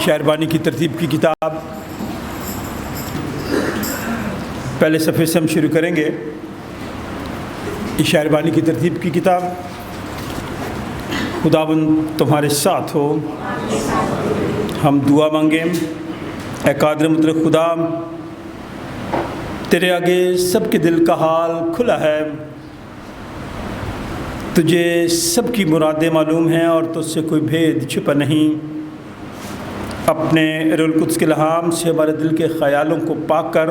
شاعربانی کی ترتیب کی کتاب پہلے صفحے سے ہم شروع کریں گے۔ شاعربانی کی ترتیب کی کتاب۔ خداوند تمہارے ساتھ ہو، ہم دعا مانگیں۔ اے قادر مطلق خدا، تیرے آگے سب کے دل کا حال کھلا ہے۔ تجھے سب کی مرادیں معلوم ہیں اور تجھ سے کوئی بھید چھپا نہیں۔ اپنے روح القدس کے الہام سے ہمارے دل کے خیالوں کو پاک کر،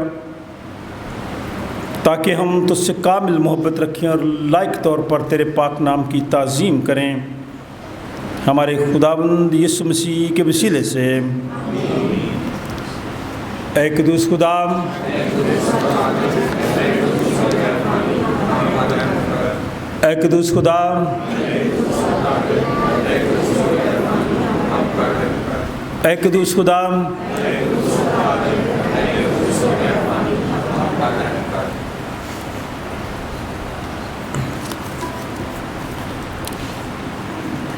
تاکہ ہم تجھ سے کامل محبت رکھیں اور لائق طور پر تیرے پاک نام کی تعظیم کریں، ہمارے خداوند یسوع مسیح کے وسیلے سے۔ اے قدوس خدا، اے قدوس خدا، اے قدوس خدا،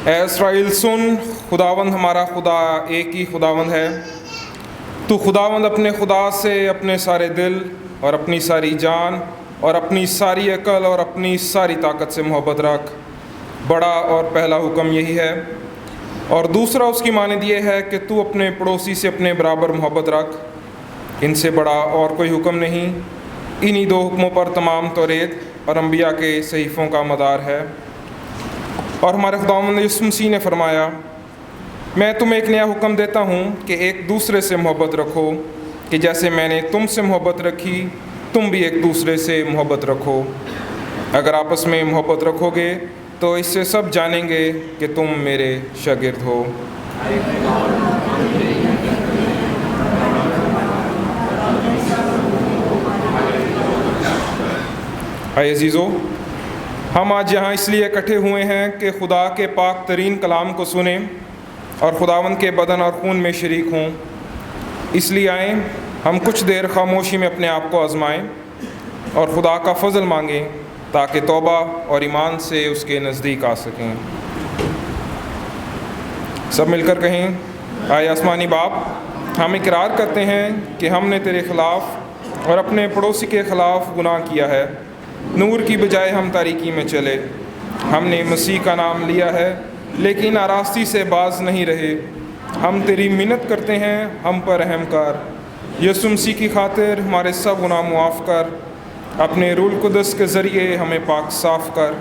اے اسرائیل سن، خداوند ہمارا خدا ایک ہی خداوند ہے۔ تو خداوند اپنے خدا سے اپنے سارے دل اور اپنی ساری جان اور اپنی ساری عقل اور اپنی ساری طاقت سے محبت رکھ۔ بڑا اور پہلا حکم یہی ہے، اور دوسرا اس کی مانند یہ ہے کہ تو اپنے پڑوسی سے اپنے برابر محبت رکھ۔ ان سے بڑا اور کوئی حکم نہیں۔ انہی دو حکموں پر تمام توریت اور انبیاء کے صحیفوں کا مدار ہے۔ اور ہمارے خداوند یسوع مسیح نے فرمایا، میں تمہیں ایک نیا حکم دیتا ہوں کہ ایک دوسرے سے محبت رکھو، کہ جیسے میں نے تم سے محبت رکھی تم بھی ایک دوسرے سے محبت رکھو۔ اگر آپس میں محبت رکھو گے تو اس سے سب جانیں گے کہ تم میرے شاگرد ہو۔ اے عزیزو، ہم آج یہاں اس لیے اکٹھے ہوئے ہیں کہ خدا کے پاک ترین کلام کو سنیں اور خداوند کے بدن اور خون میں شریک ہوں۔ اس لیے آئیں، ہم کچھ دیر خاموشی میں اپنے آپ کو آزمائیں اور خدا کا فضل مانگیں تاکہ توبہ اور ایمان سے اس کے نزدیک آ سکیں۔ سب مل کر کہیں، اے آسمانی باپ، ہم اقرار کرتے ہیں کہ ہم نے تیرے خلاف اور اپنے پڑوسی کے خلاف گناہ کیا ہے۔ نور کی بجائے ہم تاریکی میں چلے۔ ہم نے مسیح کا نام لیا ہے لیکن آراستی سے باز نہیں رہے۔ ہم تیری منت کرتے ہیں، ہم پر رحم کر۔ یسوع مسیح کی خاطر ہمارے سب گناہ معاف کر۔ اپنے روح القدس کے ذریعے ہمیں پاک صاف کر،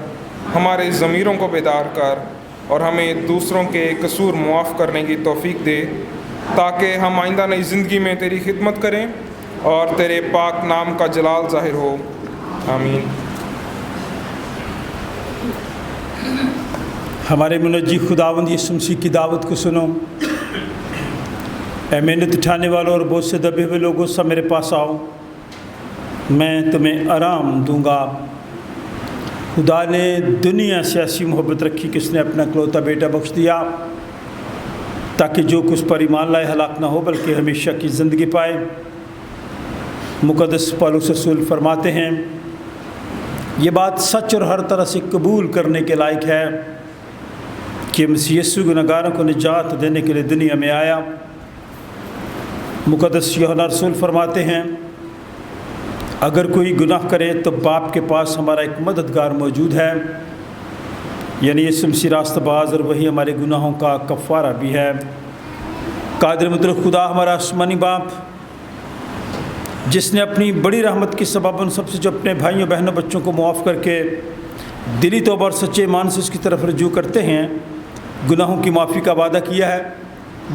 ہمارے ضمیروں کو بیدار کر اور ہمیں دوسروں کے قصور معاف کرنے کی توفیق دے، تاکہ ہم آئندہ نئی زندگی میں تیری خدمت کریں اور تیرے پاک نام کا جلال ظاہر ہو۔ آمین۔ ہمارے منجی خداوند یسوع مسیح کی دعوت کو سنو۔ اے محنت اٹھانے والوں اور بہت سے دبے ہوئے لوگوں، سب میرے پاس آؤ، میں تمہیں آرام دوں گا۔ خدا نے دنیا سے ایسی محبت رکھی کہ اس نے اپنا اکلوتا بیٹا بخش دیا، تاکہ جو کچھ پر ایمان لائے ہلاک نہ ہو بلکہ ہمیشہ کی زندگی پائے۔ مقدس پولس رسول فرماتے ہیں، یہ بات سچ اور ہر طرح سے قبول کرنے کے لائق ہے کہ مسیح یسوع گنہگاروں کو نجات دینے کے لیے دنیا میں آیا۔ مقدس یوحنا رسول فرماتے ہیں، اگر کوئی گناہ کرے تو باپ کے پاس ہمارا ایک مددگار موجود ہے، یعنی یسوع مسیح راست باز، اور وہی ہمارے گناہوں کا کفارہ بھی ہے۔ قادر مطلق خدا ہمارا آسمانی باپ، جس نے اپنی بڑی رحمت کی سبب ان سب سے جو اپنے بھائیوں بہنوں بچوں کو معاف کر کے دلی توبہ اور سچے ایمان سے اس کی طرف رجوع کرتے ہیں، گناہوں کی معافی کا وعدہ کیا ہے۔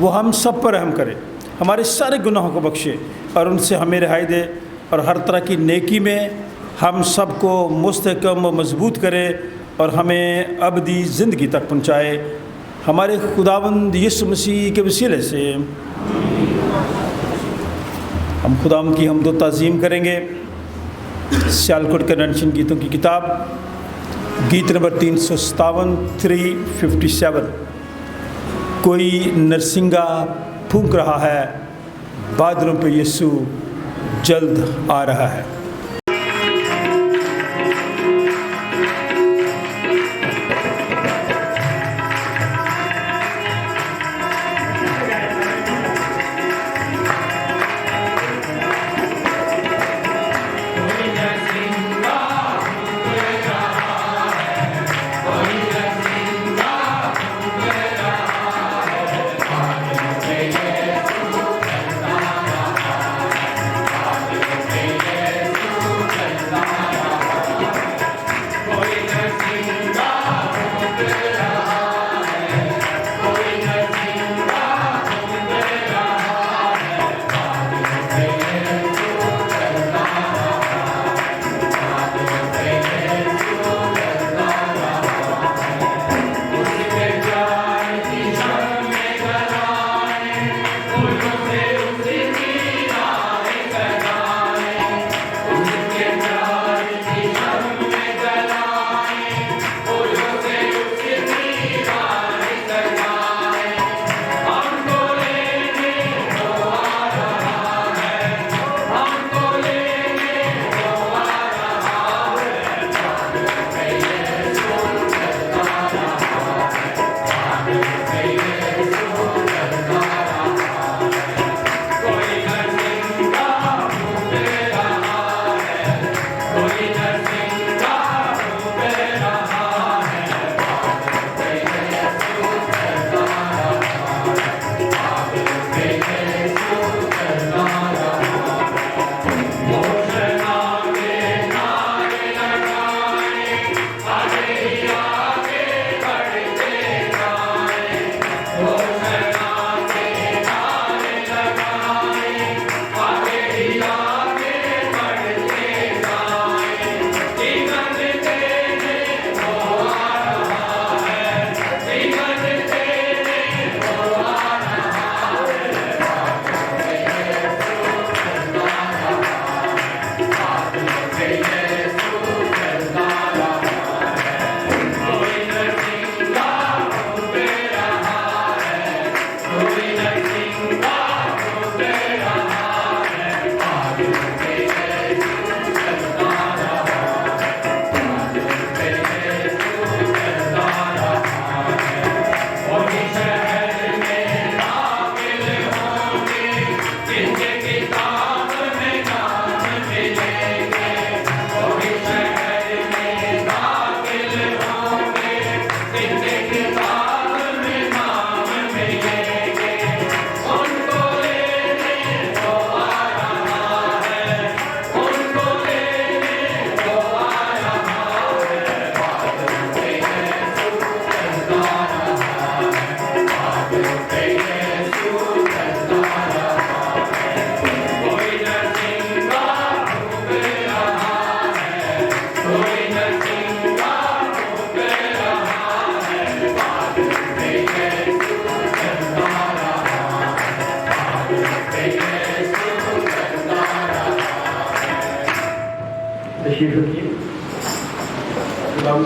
وہ ہم سب پر رحم کرے، ہمارے سارے گناہوں کو بخشے اور ان سے ہمیں رہائی دے، اور ہر طرح کی نیکی میں ہم سب کو مستحکم و مضبوط کرے اور ہمیں ابدی زندگی تک پہنچائے، ہمارے خداوند یسوع مسیح کے وسیلے سے۔ ہم خداوند کی حمد و تعظیم کریں گے۔ سیالکوٹ کنونشن گیتوں کی کتاب، گیت نمبر 357 357۔ کوئی نرسنگا پھونک رہا ہے، بادلوں پہ یسوع جلد آ رہا ہے۔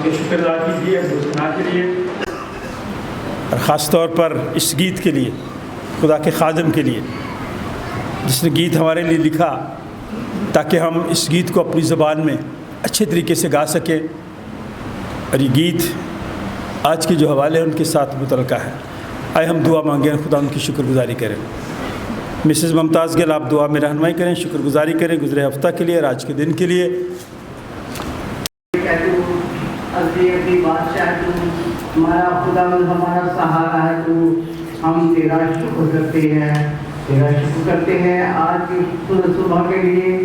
کا شکر ادا کیجیے گناہ کے لیے، اور خاص طور پر اس گیت کے لیے، خدا کے خادم کے لیے جس نے گیت ہمارے لیے لکھا تاکہ ہم اس گیت کو اپنی زبان میں اچھے طریقے سے گا سکیں، اور یہ گیت آج کے جو حوالے ہیں ان کے ساتھ متعلقہ ہے۔ آئے ہم دعا مانگیں، خدا ان کی شکر گزاری کریں۔ مسز ممتاز گل، آپ دعا میں رہنمائی کریں، شکر گزاری کریں گزرے ہفتہ کے لیے اور آج کے دن کے لیے۔ اپنی بادشاہ تو ہمارا خدا ہمارا سہارا ہے، تو ہم تیرا شکر کرتے ہیں آج کی خوبصورت صبح کے لیے،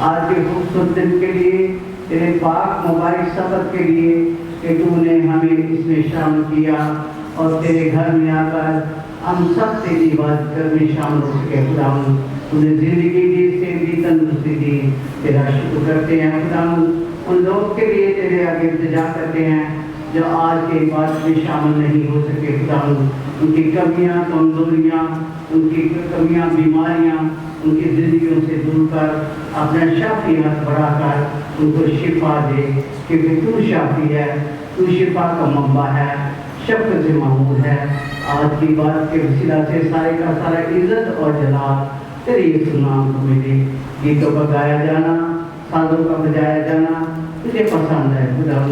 آج کے خوبصورت دن کے لیے، تیرے پاک مبارک سبت کے لیے کہ تو نے ہمیں اس میں شامل کیا اور تیرے گھر میں آ کر ہم سب تیری عبادت میں شامل ہو سکے۔ خدا تو نے زندگی دی، صحت دی، تندرستی دی، تیرا شکر کرتے ہیں خدا۔ ان لوگ کے لیے تیرے آگے التجا کرتے ہیں جو آج کے عبادت میں شامل نہیں ہو سکے خدا، ان کی کمیاں، کمزوریاں، ان کی کمیاں، بیماریاں ان کی زندگیوں سے دور کر اپنا شافی ہاتھ بڑھا کر ان کو شفا دے، کیونکہ تو شافی ہے، تو شفا کا منبع ہے، شفقت سے معمول ہے۔ آج کی بات کے وسیلہ سے سارے کا سارا عزت اور جلال تیرے یسوع نام کو ملے۔ گیتوں کا گایا جانا، سازوں کا بجایا جانا تجھے پسند ہے خدا۔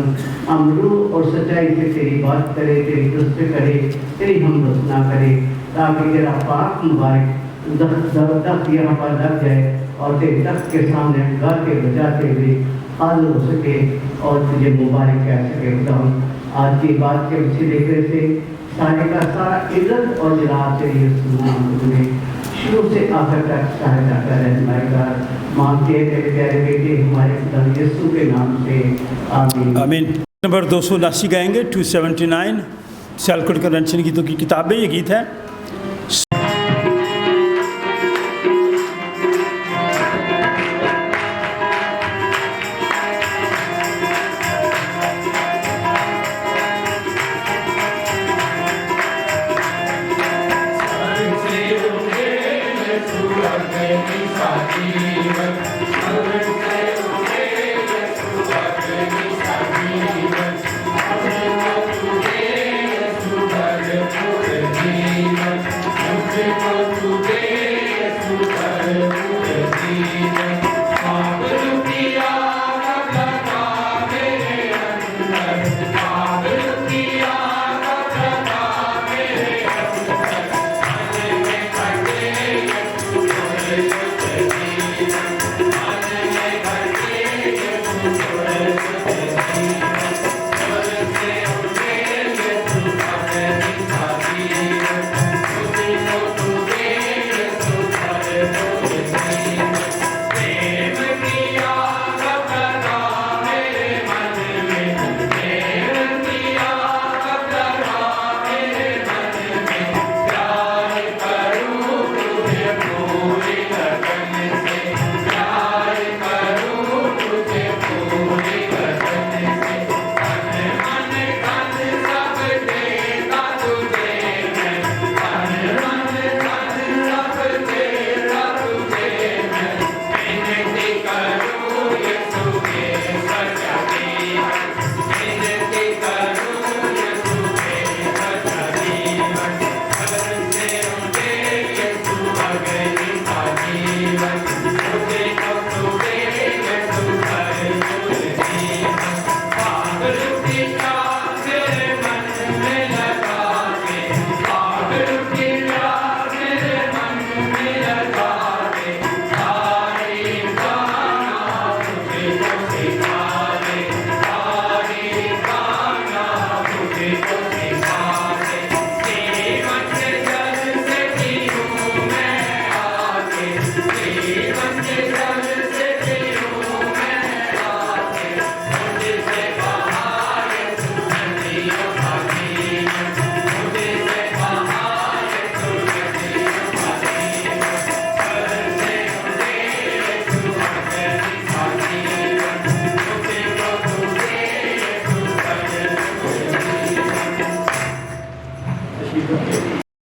ہم روح اور سچائی سے تیری بات کرے، تیری درست کرے، تیری حمد و ثنا کرے، تاکہ تیرا پاک مبارک دخت یہاں پر لگ جائے اور تیرے تخت کے سامنے گاتے بجاتے ہوئے حاضر ہو سکے اور تجھے مبارک کہہ سکے خدا۔ آج کی بات کے وسیلے سے سارے کا سارا عزت اور جلال تیری یسوع نام کو ملے۔ شروع سے آخر تک سہایتا کر رہنمائی کر مانگتے ہیں تیرے پیارے بیٹے ہمارے خدا یسوع کے نام سے، آمین۔ آمین۔ نمبر 279 گائیں گے، 279 سیالکوٹ کنونشن گیتوں کی کتاب ہے، یہ گیت ہے۔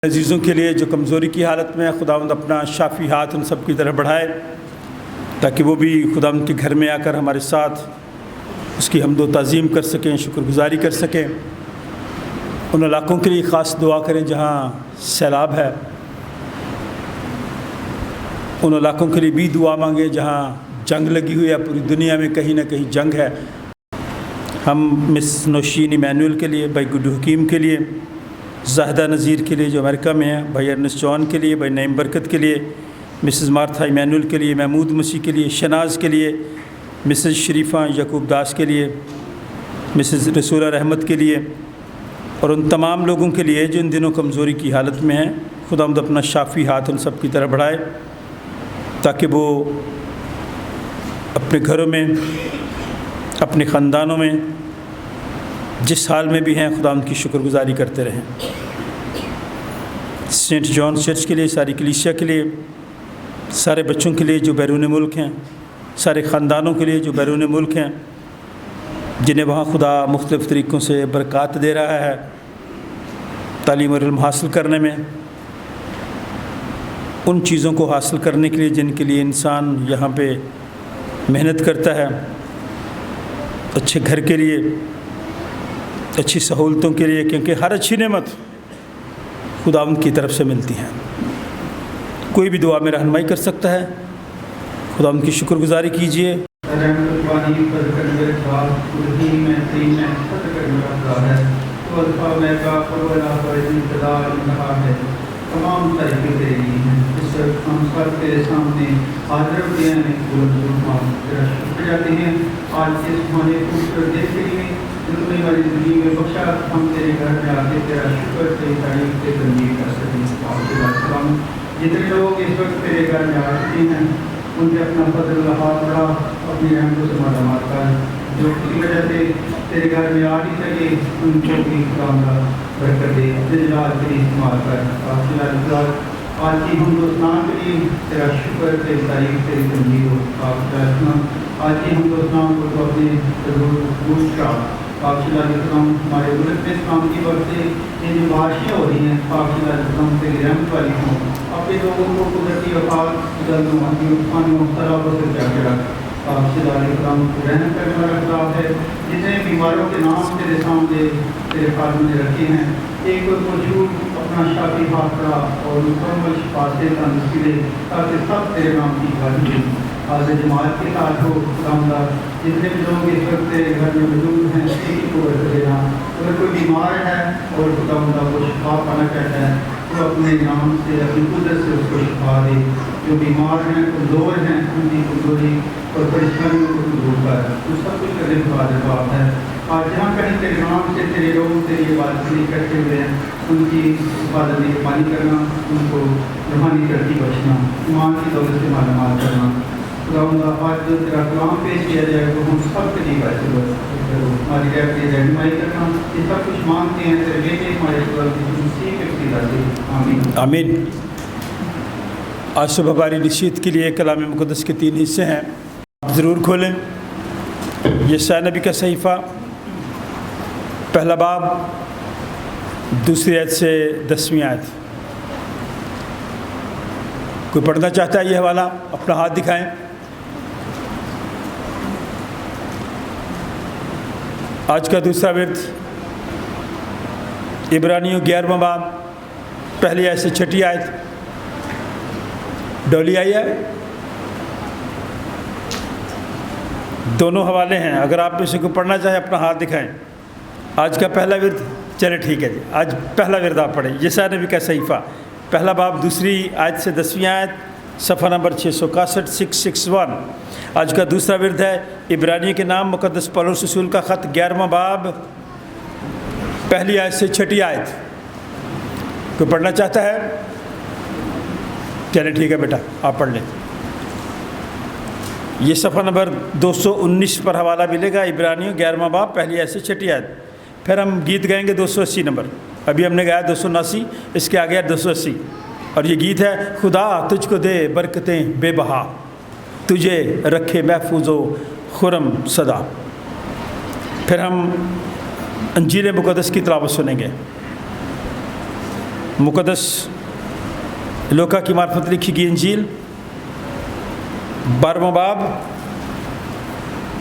عزیزوں کے لیے جو کمزوری کی حالت میں خداوند اپنا شافی ہاتھ ان سب کی طرف بڑھائے تاکہ وہ بھی خداوند کے گھر میں آ کر ہمارے ساتھ اس کی حمد و تعظیم کر سکیں، شکر گزاری کر سکیں۔ ان علاقوں کے لیے خاص دعا کریں جہاں سیلاب ہے، ان علاقوں کے لیے بھی دعا مانگیں جہاں جنگ لگی ہوئی ہے، پوری دنیا میں کہیں نہ کہیں جنگ ہے۔ ہم مس نوشین ایمینول کے لیے، بھائی گڈو حکیم کے لیے، زاہدہ نذیر کے لیے جو امریکہ میں ہے، بھائی ارنس جان کے لیے، بھائی نعیم برکت کے لیے، مسز مارتھا ایمینول کے لیے، محمود مسیح کے لیے، شناز کے لیے، مسز شریفہ یعقوب داس کے لیے، مسز رسولہ رحمت کے لیے، اور ان تمام لوگوں کے لیے جو ان دنوں کمزوری کی حالت میں ہیں، خداوند اپنا شافی ہاتھ ان سب کی طرف بڑھائے تاکہ وہ اپنے گھروں میں، اپنے خاندانوں میں جس حال میں بھی ہیں خداوند کی شکر گزاری کرتے رہیں۔ سینٹ جان چرچ کے لیے، ساری کلیسیا کے لیے، سارے بچوں کے لیے جو بیرون ملک ہیں، سارے خاندانوں کے لیے جو بیرون ملک ہیں، جنہیں وہاں خدا مختلف طریقوں سے برکات دے رہا ہے تعلیم اور علم حاصل کرنے میں، ان چیزوں کو حاصل کرنے کے لیے جن کے لیے انسان یہاں پہ محنت کرتا ہے، اچھے گھر کے لیے، اچھی سہولتوں کے لیے، کیونکہ ہر اچھی نعمت خداوند کی طرف سے ملتی ہے۔ کوئی بھی دعا میں رہنمائی کر سکتا ہے، خداوند کی شکر گزاری کیجیے۔ تمام طریقے تیرے لیے ہیں، اس وقت ہم سب تیرے سامنے حاضر ہوتے ہیں، تیرا شکر جاتے ہیں آج کے ہمارے خوبصورت دن کے لیے زندگی والی زندگی میں بخشا، ہم تیرے گھر میں آ کے تیرا شکر تیری تعریف سے تنظیم کر سکیں۔ جتنے لوگ اس وقت تیرے گھر میں آ چکے ہیں ان کے اپنا فضل ہاتھ بڑھا، اپنی رحمتوں سے مالامال کر، جو کسی وجہ سے تیرے گھر میں آ نہیں سکے ان کو بھی کامرا برکت دے، اپنے جلال کے لیے استعمال کر۔ آج کی ہم دوستان کے لیے تیرا شکر، تیری تعریف، تیری تنظیم ہو۔ آج کی ہم دوستان کو تو اپنے گوشت کا السلام ہمارے ملک میں اس کام کی وقت سے یہ جو بارشیں ہو رہی ہیں السلام تیری رحمت والی ہوں، اپنے لوگوں کو قدرتی وفات پانیوں تالابوں سے بچا کے رکھ۔ السلام رحم کرنے والا خدا ہے، جتنے بیماروں کے نام تیرے سامنے تیرے خادم نے رکھے ہیں، ایک موجود اپنا شافی ہاتھ کرا اور مکمل شفا سے تندرستی دے تاکہ سب تیرے نام کی حاضری حاضر جماعت کے ساتھ ہو۔ خداوند جتنے بھی لوگ اس وقت تیرے گھر میں موجود ہیں ایک کو دینا، اگر کوئی بیمار ہے اور خداوند وہ شفا پانا چاہتا ہے تو اپنے نام سے اپنی قدرت سے اس کو شفا دے۔ جو بیمار ہیں کمزور ہیں ان کی کمزوری اور پریشانیوں کو دور کر، تو سب کچھ کرنے کا قادر باپ ہے۔ آج جہاں کہیں تیرے نام سے تیرے لوگ تیری عبادت نہیں کرتے ہوئے ہیں ان کی عبادت میں پانی کرنا، ان کو روحانی ترقی بخشنا، ایمان کی دولت سے مالا مال کرنا۔ خداوند آج جو تیرا کلام پیش کیا جائے تو ہم سب کے لیے ویسے کرو، ہماری رہنمائی کرنا، یہ سب کچھ مانگتے ہیں تیرے بیٹے ہمارے مسیح کے وسیلہ سے، آمین آمین۔ آج صبح ہماری نصیحت کے لیے کلام مقدس کے 3 حصے ہیں، آپ ضرور کھولیں۔ یسایا نبی کا صحیفہ، پہلا باب، 2 آیت سے 10ویں آیت۔ کوئی پڑھنا چاہتا ہے یہ حوالہ اپنا ہاتھ دکھائیں۔ آج کا دوسرا ورد عبرانیوں 11واں باب، پہلی آیت سے 6 آیت۔ ڈولی آئی ہے، دونوں حوالے ہیں، اگر آپ میں سے کوئی پڑھنا چاہے اپنا ہاتھ دکھائیں۔ آج کا پہلا ورد، چلے ٹھیک ہے جی، آج پہلا ورد آپ پڑھیں، یسایا نبی کا صحیفہ، پہلا باب، 2 آیت سے 10ویں آیت، صفحہ نمبر 661 661۔ آج کا دوسرا ورد ہے عبرانی کے نام مقدس پولس رسول کا خط، 11واں باب، پہلی آیت سے 6 آیت۔ کوئی پڑھنا چاہتا ہے؟ چلے ٹھیک ہے بیٹا، آپ پڑھ لیں۔ یہ صفحہ نمبر 219 پر حوالہ ملے گا، عبرانیوں 11واں باب، پہلی آیت سے 6 آیت۔ پھر ہم گیت گائیں گے 280 نمبر، ابھی ہم نے گایا 279، اس کے آگے 280، اور یہ گیت ہے، خدا تجھ کو دے برکتیں بے بہا، تجھے رکھے محفوظ و خرم صدا۔ پھر ہم انجیل مقدس کی تلاوت سنیں گے۔ مقدس لوکا کی معرفت لکھی گئی انجیل، 12واں باب،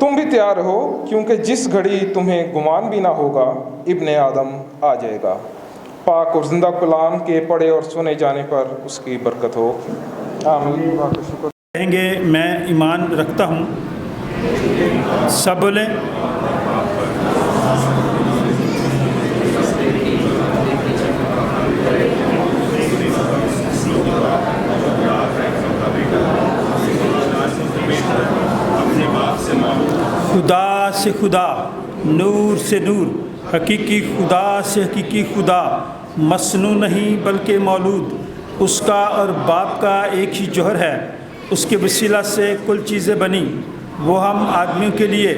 تم بھی تیار رہو، کیونکہ جس گھڑی تمہیں گمان بھی نہ ہوگا ابن آدم آ جائے گا۔ پاک اور زندہ کلام کے پڑھے اور سنے جانے پر اس کی برکت ہو، آمین۔ اللہ کا شکر۔ کہیں گے میں ایمان رکھتا ہوں، سب بولیں۔ خدا سے خدا، نور سے نور، حقیقی خدا سے حقیقی خدا، مصنوع نہیں بلکہ مولود، اس کا اور باپ کا ایک ہی جوہر ہے، اس کے وسیلہ سے کل چیزیں بنی، وہ ہم آدمیوں کے لیے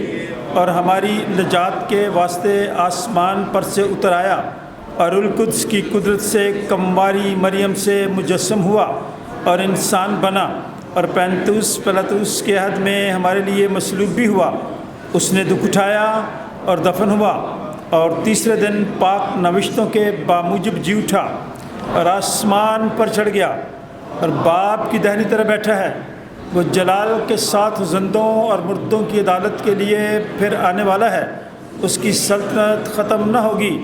اور ہماری نجات کے واسطے آسمان پر سے اتر آیا، اور القدس کی قدرت سے کمواری مریم سے مجسم ہوا اور انسان بنا، اور پینتوس پلاطوس کے عہد میں ہمارے لیے مصلوب بھی ہوا، اس نے دکھ اٹھایا اور دفن ہوا، اور تیسرے دن پاک نوشتوں کے باموجب جی اٹھا اور آسمان پر چڑھ گیا اور باپ کی داہنی طرف بیٹھا ہے، وہ جلال کے ساتھ زندوں اور مردوں کی عدالت کے لیے پھر آنے والا ہے، اس کی سلطنت ختم نہ ہوگی۔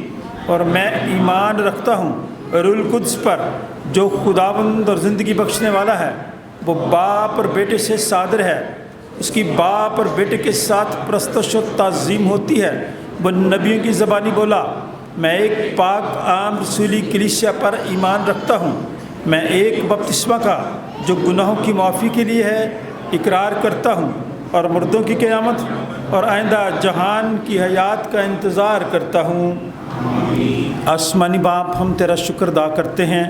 اور میں ایمان رکھتا ہوں روح القدس پر، جو خداوند اور زندگی بخشنے والا ہے، وہ باپ اور بیٹے سے صادر ہے، اس کی باپ اور بیٹے کے ساتھ پرستش و تعظیم ہوتی ہے۔ وہ نبیوں کی زبانی بولا، میں ایک پاک عام رسولی کلیسیا پر ایمان رکھتا ہوں، میں ایک بپتسمہ کا جو گناہوں کی معافی کے لیے ہے اقرار کرتا ہوں، اور مردوں کی قیامت اور آئندہ جہان کی حیات کا انتظار کرتا ہوں۔ آسمانی باپ، ہم تیرا شکر ادا کرتے ہیں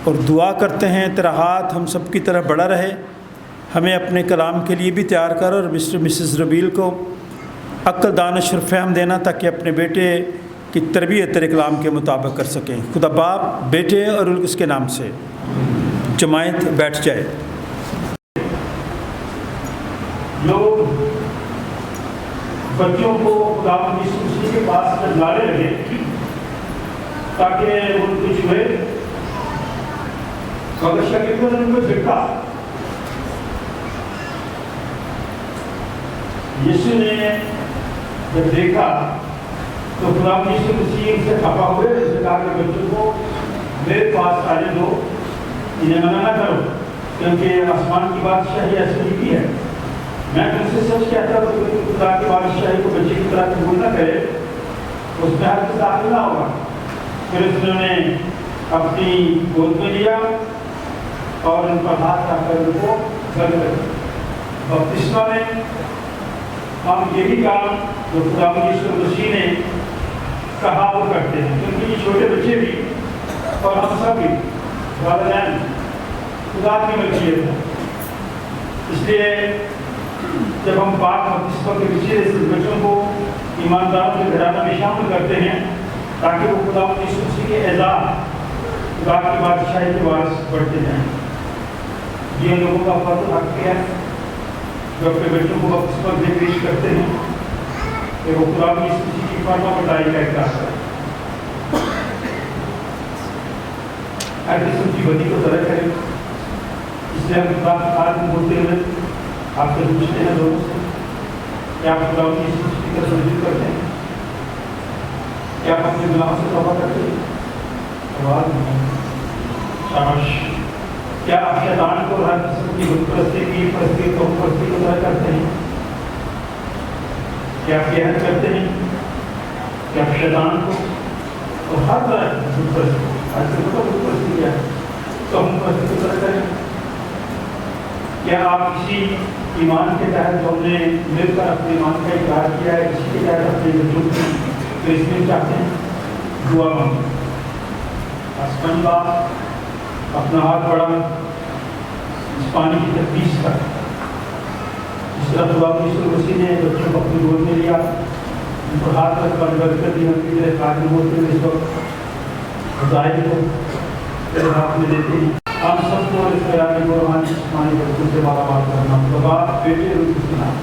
اور دعا کرتے ہیں تیرا ہاتھ ہم سب کی طرف بڑھا رہے، ہمیں اپنے کلام کے لیے بھی تیار کر، اور مسٹر مسز ربیل کو عقل، دانش اور فہم دینا تاکہ اپنے بیٹے کی تربیت تیرے کلام کے مطابق کر سکیں۔ خدا باپ، بیٹے اور اس کے نام سے جماعت بیٹھ جائے۔ لوگ بچوں کو خدا کی سوچی کے پاس لانے لگے تاکہ ان کو چھوئے، مگر شکل کو ان کو جھٹکا۔ یسوع نے جب دیکھا تو خدا کی سوچی ان سے خفا ہوئے، اس نے کہا کہ بچوں کو میرے پاس آنے دو، انہیں منع نہ کرو، کیونکہ آسمان کی بادشاہی ایسی لکھی ہے۔ میں تم سے سچ کہتا ہوں کہ خدا کی بادشاہی کو بچے کی طرح قبول نہ کرے، اس میں ہر کس داخل نہ ہوگا۔ پھر اس نے اپنی گود میں لیا اور ان پر ہاتھ رکھ کر ان کو گل کر دیا۔ بپتسمہ میں ہم یہی کام جو خدا یسوع مسیح نے کہا وہ کرتے ہیں، کیونکہ یہ چھوٹے بچے بھی اور ہم سب بھی والدین خدا کی ملکیت ہے۔ اس لیے جب ہم پاک بپتسمہ کے وسیلے سے بچوں کو ایمانداروں کے گھرانہ میں شامل کرتے ہیں تاکہ وہ خدا یسوع مسیح کے اعزاز، خدا کی بادشاہی کے وارث بڑھتے جائیں۔ یہ لوگوں کا فرض حق ہے جو اپنے بچوں کو بپتسمہ دے پیش کرتے ہیں کہ وہ خدا یسوع مسیح کی فرما برداری کا اقرار کریں، ہر قسم کی بدی کو ترک کریں۔ اس لیے ہم خدا کی بات بولتے ہوئے آپ سے پوچھتے ہیں لوگوں سے، کیا آپ خدا یسوع مسیح کا سجدہ کرتے ہیں؟ کیا آپ اپنے گناہوں سے توبہ کرتے ہیں؟ شاباش۔ کیا آپ شیطان کو ہر قسم کی بت پرستی کی پرستی کو پرستی کو طرح کرتے ہیں؟ کیا آپ یہ عہد کرتے ہیں کہ آپ شیطان کو اور ہر طرح کی بت پرستی، آج سے بت پرستی کیا ہے، تو ہم پرستی کو طرح کریں؟ کیا آپ کسی ایمان کے تحت جو ہم نے مل کر اپنے ایمان کا اقرار کیا ہے، کسی کے تحت اپنے بچوں کی پلیسمنٹ چاہتے ہیں؟ دعا مانگیں۔ آسمانی باپ، اپنا ہاتھ بڑھا اس پانی کی تقدیس کر، جس طرح خدا یسوع مسیح نے بچوں کو اپنی گود میں لیا، ان پر ہاتھ رکھ کر برکت دی، ہم کی طرح قادر ہوتے ہوئے اس وقت خدائی کو تیرے ہاتھ میں دیتے ہیں۔ ہم سب کو اس خیالی کو روحانی جسمانی بچوں سے مالا مال کرنا، باپ، بیٹے اور اس کے نام۔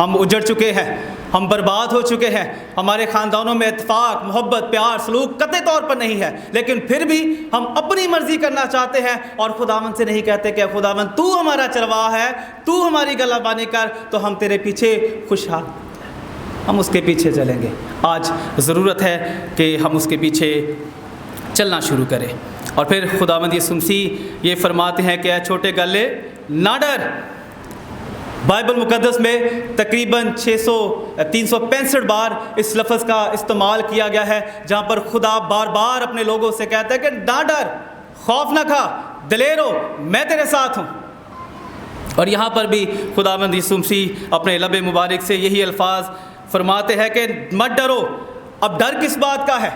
ہم اجڑ چکے ہیں، ہم برباد ہو چکے ہیں، ہمارے خاندانوں میں اتفاق، محبت، پیار، سلوک قطعی طور پر نہیں ہے، لیکن پھر بھی ہم اپنی مرضی کرنا چاہتے ہیں اور خداوند سے نہیں کہتے کہ خداوند تو ہمارا چرواہ ہے، تو ہماری گلہبانی کر، تو ہم تیرے پیچھے خوشحال، ہم اس کے پیچھے چلیں گے۔ آج ضرورت ہے کہ ہم اس کے پیچھے چلنا شروع کریں۔ اور پھر خداوند یسوع مسیح یہ فرماتے ہیں کہ اے چھوٹے گلے نہ ڈر۔ بائبل مقدس میں تقریباً 365 بار اس لفظ کا استعمال کیا گیا ہے، جہاں پر خدا بار بار اپنے لوگوں سے کہتا ہے کہ نہ ڈر، خوف نہ کھا، دلیر ہو، میں تیرے ساتھ ہوں۔ اور یہاں پر بھی خداوند یسوع مسیح اپنے لب مبارک سے یہی الفاظ فرماتے ہیں کہ مت ڈرو۔ اب ڈر کس بات کا ہے؟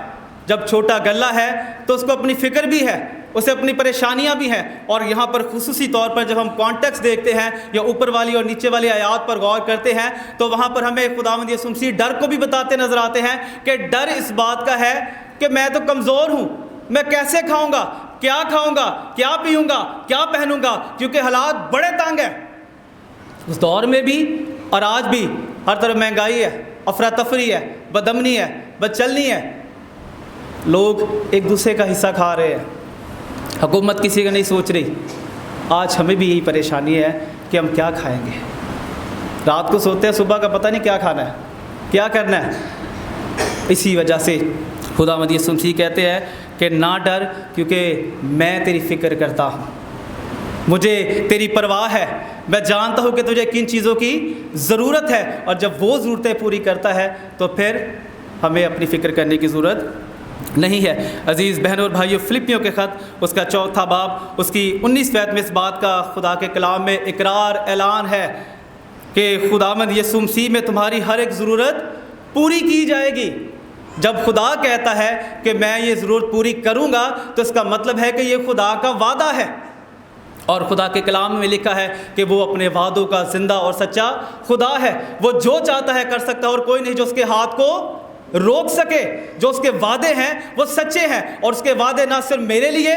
جب چھوٹا گلہ ہے تو اس کو اپنی فکر بھی ہے، اسے اپنی پریشانیاں بھی ہیں، اور یہاں پر خصوصی طور پر جب ہم کانٹیکسٹ دیکھتے ہیں یا اوپر والی اور نیچے والی آیات پر غور کرتے ہیں تو وہاں پر ہمیں خداوند یسوع مسیح ڈر کو بھی بتاتے نظر آتے ہیں کہ ڈر اس بات کا ہے کہ میں تو کمزور ہوں، میں کیسے کھاؤں گا، کیا پیوں گا، کیا پہنوں گا، کیونکہ حالات بڑے تنگ ہیں۔ اس دور میں بھی اور آج بھی ہر طرف مہنگائی ہے، افراتفری ہے، بدامنی ہے، بدچلنی ہے، لوگ ایک دوسرے کا حصہ کھا رہے ہیں، حکومت کسی کا نہیں سوچ رہی۔ آج ہمیں بھی یہی پریشانی ہے کہ ہم کیا کھائیں گے، رات کو سوتے ہیں، صبح کا پتہ نہیں کیا کھانا ہے، کیا کرنا ہے۔ اسی وجہ سے خداوند یسوع مسیح کہتے ہیں کہ نہ ڈر، کیونکہ میں تیری فکر کرتا ہوں، مجھے تیری پرواہ ہے، میں جانتا ہوں کہ تجھے کن چیزوں کی ضرورت ہے، اور جب وہ ضرورتیں پوری کرتا ہے تو پھر ہمیں اپنی فکر کرنے کی ضرورت نہیں ہے۔ عزیز بہنوں اور بھائیوں، فلپیوں کے خط اس کا 4 باب اس کی 19 آیت میں اس بات کا خدا کے کلام میں اقرار اعلان ہے کہ خداوند یسوع مسیح میں تمہاری ہر ایک ضرورت پوری کی جائے گی۔ جب خدا کہتا ہے کہ میں یہ ضرورت پوری کروں گا تو اس کا مطلب ہے کہ یہ خدا کا وعدہ ہے، اور خدا کے کلام میں لکھا ہے کہ وہ اپنے وعدوں کا زندہ اور سچا خدا ہے۔ وہ جو چاہتا ہے کر سکتا ہے، اور کوئی نہیں جو اس کے ہاتھ کو روک سکے۔ جو اس کے وعدے ہیں وہ سچے ہیں، اور اس کے وعدے نہ صرف میرے لیے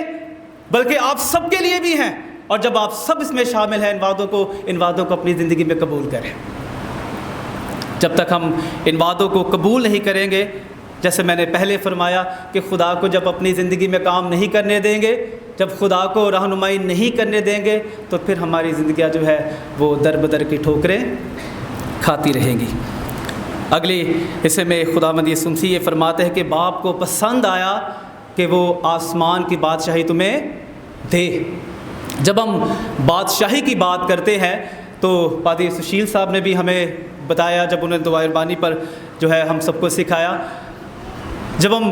بلکہ آپ سب کے لیے بھی ہیں، اور جب آپ سب اس میں شامل ہیں ان وعدوں کو اپنی زندگی میں قبول کریں۔ جب تک ہم ان وعدوں کو قبول نہیں کریں گے، جیسے میں نے پہلے فرمایا کہ خدا کو جب اپنی زندگی میں کام نہیں کرنے دیں گے، جب خدا کو رہنمائی نہیں کرنے دیں گے، تو پھر ہماری زندگیاں جو ہے وہ در بدر کی ٹھوکریں کھاتی رہیں گی۔ اگلے حصے میں خداوند یسوع مسیح یہ فرماتے ہیں کہ باپ کو پسند آیا کہ وہ آسمان کی بادشاہی تمہیں دے۔ جب ہم بادشاہی کی بات کرتے ہیں تو پادری سشیل صاحب نے بھی ہمیں بتایا، جب انہوں نے دعائے ربانی پر جو ہے ہم سب کو سکھایا، جب ہم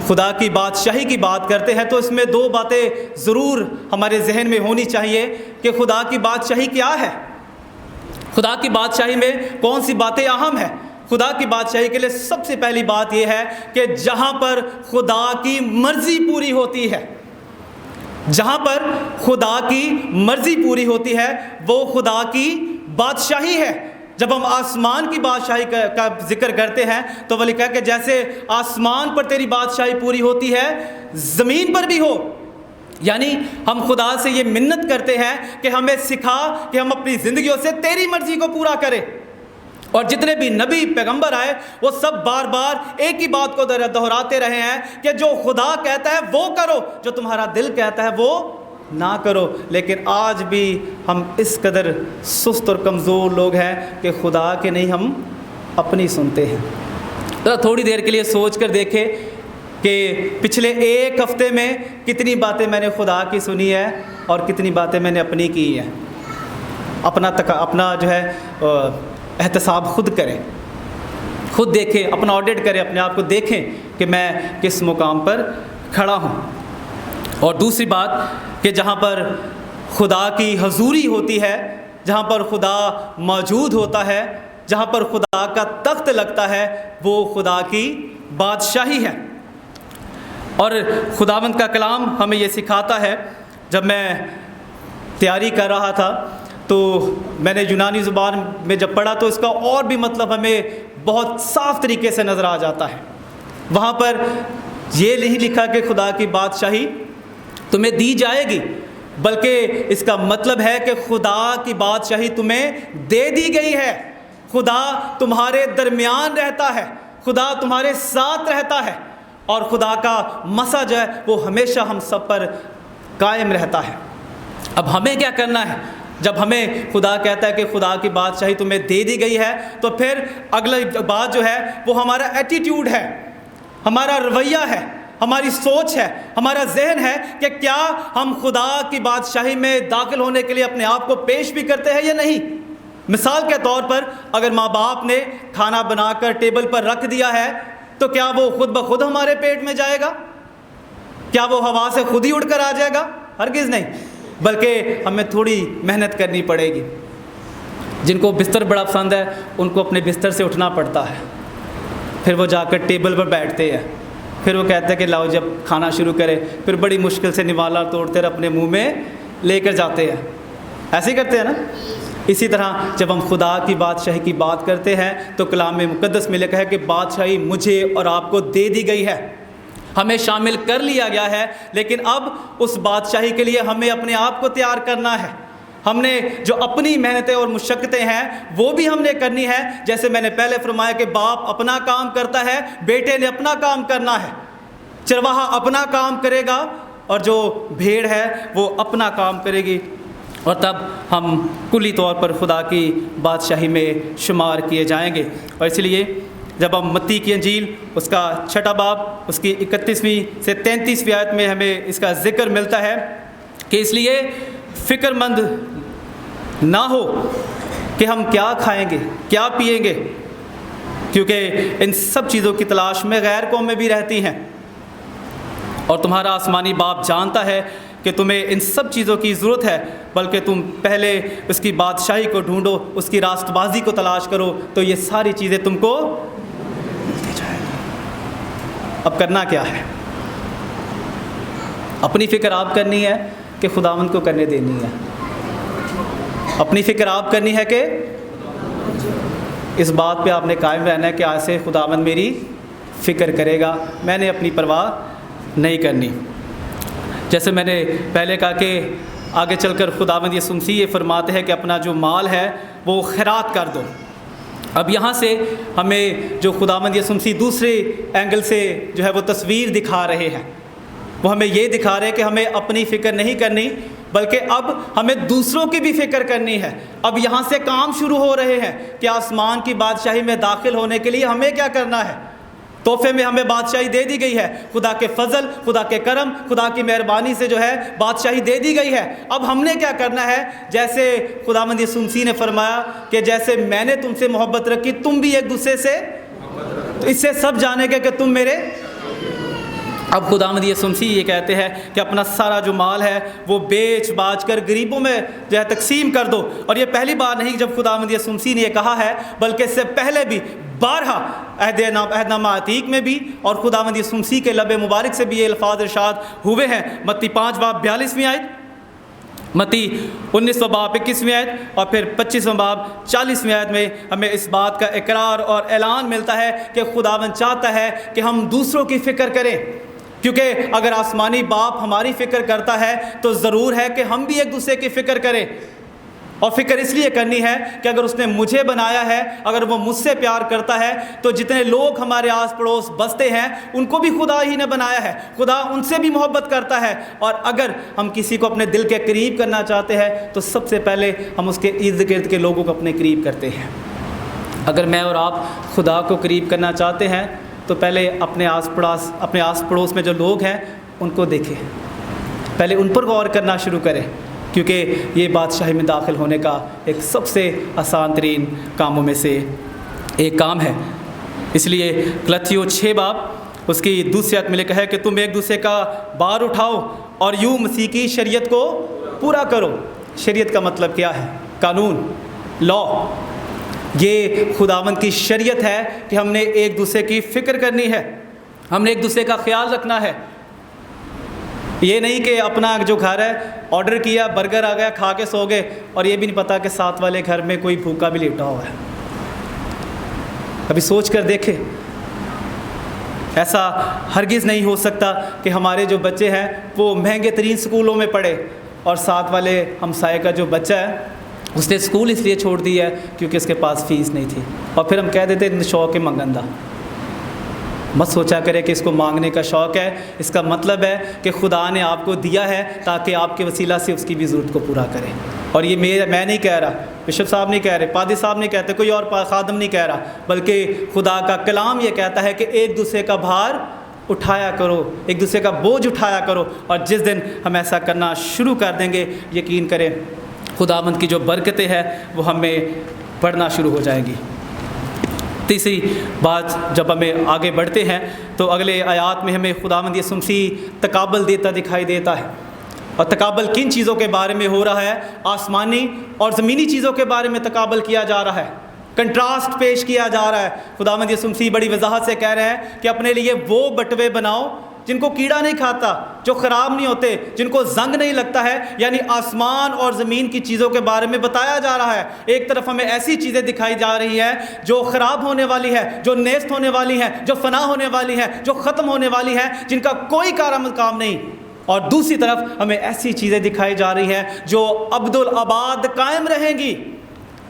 خدا کی بادشاہی کی بات کرتے ہیں تو اس میں 2 باتیں ضرور ہمارے ذہن میں ہونی چاہیے کہ خدا کی بادشاہی کیا ہے، خدا کی بادشاہی میں کون سی باتیں اہم ہیں۔ خدا کی بادشاہی کے لیے سب سے پہلی بات یہ ہے کہ جہاں پر خدا کی مرضی پوری ہوتی ہے، جہاں پر خدا کی مرضی پوری ہوتی ہے وہ خدا کی بادشاہی ہے۔ جب ہم آسمان کی بادشاہی کا ذکر کرتے ہیں تو وہ لکھا ہے کہ جیسے آسمان پر تیری بادشاہی پوری ہوتی ہے زمین پر بھی ہو۔ یعنی ہم خدا سے یہ منت کرتے ہیں کہ ہمیں سکھا کہ ہم اپنی زندگیوں سے تیری مرضی کو پورا کریں۔ اور جتنے بھی نبی پیغمبر آئے وہ سب بار بار ایک ہی بات کو دہراتے رہے ہیں کہ جو خدا کہتا ہے وہ کرو، جو تمہارا دل کہتا ہے وہ نہ کرو۔ لیکن آج بھی ہم اس قدر سست اور کمزور لوگ ہیں کہ خدا کے نہیں ہم اپنی سنتے ہیں۔ ذرا تھوڑی دیر کے لیے سوچ کر دیکھیں کہ پچھلے 1 ہفتے میں کتنی باتیں میں نے خدا کی سنی ہے اور کتنی باتیں میں نے اپنی کی ہیں۔ اپنا جو ہے احتساب خود کریں، خود دیکھیں، اپنا آڈٹ کریں، اپنے آپ کو دیکھیں کہ میں کس مقام پر کھڑا ہوں۔ اور دوسری بات کہ جہاں پر خدا کی حضوری ہوتی ہے، جہاں پر خدا موجود ہوتا ہے، جہاں پر خدا کا تخت لگتا ہے، وہ خدا کی بادشاہی ہے۔ اور خداوند کا کلام ہمیں یہ سکھاتا ہے۔ جب میں تیاری کر رہا تھا تو میں نے یونانی زبان میں جب پڑھا تو اس کا اور بھی مطلب ہمیں بہت صاف طریقے سے نظر آ جاتا ہے۔ وہاں پر یہ نہیں لکھا کہ خدا کی بادشاہی تمہیں دی جائے گی، بلکہ اس کا مطلب ہے کہ خدا کی بادشاہی تمہیں دے دی گئی ہے۔ خدا تمہارے درمیان رہتا ہے، خدا تمہارے ساتھ رہتا ہے، اور خدا کا مسا جو ہے وہ ہمیشہ ہم سب پر قائم رہتا ہے۔ اب ہمیں کیا کرنا ہے؟ جب ہمیں خدا کہتا ہے کہ خدا کی بادشاہی تمہیں دے دی گئی ہے، تو پھر اگلی بات جو ہے وہ ہمارا ایٹیٹیوڈ ہے، ہمارا رویہ ہے، ہماری سوچ ہے، ہمارا ذہن ہے کہ کیا ہم خدا کی بادشاہی میں داخل ہونے کے لیے اپنے آپ کو پیش بھی کرتے ہیں یا نہیں۔ مثال کے طور پر اگر ماں باپ نے کھانا بنا کر ٹیبل پر رکھ دیا ہے تو کیا وہ خود بخود ہمارے پیٹ میں جائے گا؟ کیا وہ ہوا سے خود ہی اڑ کر آ جائے گا؟ ہرگز نہیں، بلکہ ہمیں تھوڑی محنت کرنی پڑے گی۔ جن کو بستر بڑا پسند ہے ان کو اپنے بستر سے اٹھنا پڑتا ہے، پھر وہ جا کر ٹیبل پر بیٹھتے ہیں، پھر وہ کہتے ہیں کہ لاؤ جب کھانا شروع کرے، پھر بڑی مشکل سے نوالا توڑتے اپنے منہ میں لے کر جاتے ہیں۔ ایسے ہی کرتے ہیں نا؟ اسی طرح جب ہم خدا کی بادشاہی کی بات کرتے ہیں تو کلام مقدس میں لکھا ہے کہ بادشاہی مجھے اور آپ کو دے دی گئی ہے، ہمیں شامل کر لیا گیا ہے، لیکن اب اس بادشاہی کے لیے ہمیں اپنے آپ کو تیار کرنا ہے۔ ہم نے جو اپنی محنتیں اور مشقتیں ہیں وہ بھی ہم نے کرنی ہے، جیسے میں نے پہلے فرمایا کہ باپ اپنا کام کرتا ہے، بیٹے نے اپنا کام کرنا ہے، چرواہا اپنا کام کرے گا اور جو بھیڑ ہے وہ اپنا کام کرے گی، اور تب ہم کلی طور پر خدا کی بادشاہی میں شمار کیے جائیں گے۔ اور اس لیے جب ہم متی کی انجیل اس کا 6 باب اس کی 31ویں سے 33ویں آیت میں ہمیں اس کا ذکر ملتا ہے کہ اس لیے فکر مند نہ ہو کہ ہم کیا کھائیں گے، کیا پئیں گے، کیونکہ ان سب چیزوں کی تلاش میں غیر قومیں بھی رہتی ہیں، اور تمہارا آسمانی باپ جانتا ہے کہ تمہیں ان سب چیزوں کی ضرورت ہے، بلکہ تم پہلے اس کی بادشاہی کو ڈھونڈو، اس کی راست بازی کو تلاش کرو، تو یہ ساری چیزیں تم کو دی جائیں گی۔ اب کرنا کیا ہے؟ اپنی فکر آپ کرنی ہے کہ خداوند کو کرنے دینی ہے؟ اپنی فکر آپ کرنی ہے کہ اس بات پہ آپ نے قائم رہنا ہے کہ آج سے خداوند میری فکر کرے گا، میں نے اپنی پرواہ نہیں کرنی۔ جیسے میں نے پہلے کہا کہ آگے چل کر خداوند یسوع مسیح یہ فرماتے ہیں کہ اپنا جو مال ہے وہ خیرات کر دو۔ اب یہاں سے ہمیں جو خداوند یسوع مسیح دوسرے اینگل سے جو ہے وہ تصویر دکھا رہے ہیں، وہ ہمیں یہ دکھا رہے ہیں کہ ہمیں اپنی فکر نہیں کرنی، بلکہ اب ہمیں دوسروں کی بھی فکر کرنی ہے۔ اب یہاں سے کام شروع ہو رہے ہیں کہ آسمان کی بادشاہی میں داخل ہونے کے لیے ہمیں کیا کرنا ہے۔ تحفے میں ہمیں بادشاہی دے دی گئی ہے، خدا کے فضل، خدا کے کرم، خدا کی مہربانی سے جو ہے بادشاہی دے دی گئی ہے۔ اب ہم نے کیا کرنا ہے؟ جیسے خداوند یسوع مسیح نے فرمایا کہ جیسے میں نے تم سے محبت رکھی تم بھی ایک دوسرے سے، تو اس سے سب جانے گے کہ تم میرے۔ اب خداوند یسوع مسیح یہ کہتے ہیں کہ اپنا سارا جو مال ہے وہ بیچ باچ کر غریبوں میں جو ہے تقسیم کر دو۔ اور یہ پہلی بار نہیں جب خداوند یسوع مسیح نے یہ کہا ہے، بلکہ اس سے پہلے بھی بارہا عہد نامہ عتیق میں بھی اور خداوند یسوع مسیح کے لب مبارک سے بھی یہ الفاظ ارشاد ہوئے ہیں۔ متی 5 باب 42ویں آیت، متی 19 باب 21ویں آیت، اور پھر 25 باب 40ویں آیت میں ہمیں اس بات کا اقرار اور اعلان ملتا ہے کہ خداوند چاہتا ہے کہ ہم دوسروں کی فکر کریں، کیونکہ اگر آسمانی باپ ہماری فکر کرتا ہے تو ضرور ہے کہ ہم بھی ایک دوسرے کی فکر کریں۔ اور فکر اس لیے کرنی ہے کہ اگر اس نے مجھے بنایا ہے، اگر وہ مجھ سے پیار کرتا ہے، تو جتنے لوگ ہمارے آس پڑوس بستے ہیں ان کو بھی خدا ہی نے بنایا ہے، خدا ان سے بھی محبت کرتا ہے۔ اور اگر ہم کسی کو اپنے دل کے قریب کرنا چاہتے ہیں تو سب سے پہلے ہم اس کے ارد گرد کے لوگوں کو اپنے قریب کرتے ہیں۔ اگر میں اور آپ خدا کو قریب کرنا چاہتے ہیں تو پہلے اپنے آس پڑوس میں جو لوگ ہیں ان کو دیکھیں، پہلے ان پر غور کرنا شروع کریں، کیونکہ یہ بادشاہی میں داخل ہونے کا ایک سب سے آسان ترین کاموں میں سے ایک کام ہے۔ اس لیے گلاطیوں 6 باب اس کی دوسری آیت میں لکھا ہے کہ تم ایک دوسرے کا بار اٹھاؤ اور یوں مسیح کی شریعت کو پورا کرو۔ شریعت کا مطلب کیا ہے؟ قانون، لا۔ یہ خداوند کی شریعت ہے کہ ہم نے ایک دوسرے کی فکر کرنی ہے، ہم نے ایک دوسرے کا خیال رکھنا ہے۔ یہ نہیں کہ اپنا جو گھر ہے آرڈر کیا، برگر آ گیا، کھا کے سو گئے، اور یہ بھی نہیں پتا کہ ساتھ والے گھر میں کوئی بھوکا بھی لیٹا ہوا ہے۔ ابھی سوچ کر دیکھیں، ایسا ہرگز نہیں ہو سکتا کہ ہمارے جو بچے ہیں وہ مہنگے ترین سکولوں میں پڑھے اور ساتھ والے ہمسائے کا جو بچہ ہے اس نے اسکول اس لیے چھوڑ دیا ہے کیونکہ اس کے پاس فیس نہیں تھی. اور پھر ہم کہہ دیتے شوق منگندہ. مت سوچا کرے کہ اس کو مانگنے کا شوق ہے. اس کا مطلب ہے کہ خدا نے آپ کو دیا ہے تاکہ آپ کے وسیلہ سے اس کی بھی ضرورت کو پورا کرے. اور یہ میں نہیں کہہ رہا, بشپ صاحب نہیں کہہ رہے, پادری صاحب نہیں کہتے, کوئی اور خادم نہیں کہہ رہا, بلکہ خدا کا کلام یہ کہتا ہے کہ ایک دوسرے کا بھار اٹھایا کرو, ایک دوسرے کا بوجھ اٹھایا کرو. اور جس دن ہم ایسا کرنا شروع کر دیں گے, یقین کریں خداوند کی جو برکتیں ہیں وہ ہمیں بڑھنا شروع ہو جائیں گی. تیسری بات, جب ہمیں آگے بڑھتے ہیں تو اگلے آیات میں ہمیں خداوند یسوع مسیح تقابل دیتا دکھائی دیتا ہے. اور تقابل کن چیزوں کے بارے میں ہو رہا ہے؟ آسمانی اور زمینی چیزوں کے بارے میں تقابل کیا جا رہا ہے, کنٹراسٹ پیش کیا جا رہا ہے. خداوند یسوع مسیح بڑی وضاحت سے کہہ رہے ہیں کہ اپنے لیے وہ بٹوے بناؤ جن کو کیڑا نہیں کھاتا, جو خراب نہیں ہوتے, جن کو زنگ نہیں لگتا ہے. یعنی آسمان اور زمین کی چیزوں کے بارے میں بتایا جا رہا ہے. ایک طرف ہمیں ایسی چیزیں دکھائی جا رہی ہے جو خراب ہونے والی ہے, جو نیست ہونے والی ہے, جو فنا ہونے والی ہے, جو ختم ہونے والی ہے, جن کا کوئی کارآمد کام نہیں. اور دوسری طرف ہمیں ایسی چیزیں دکھائی جا رہی ہیں جو ابدالآباد قائم رہیں گی.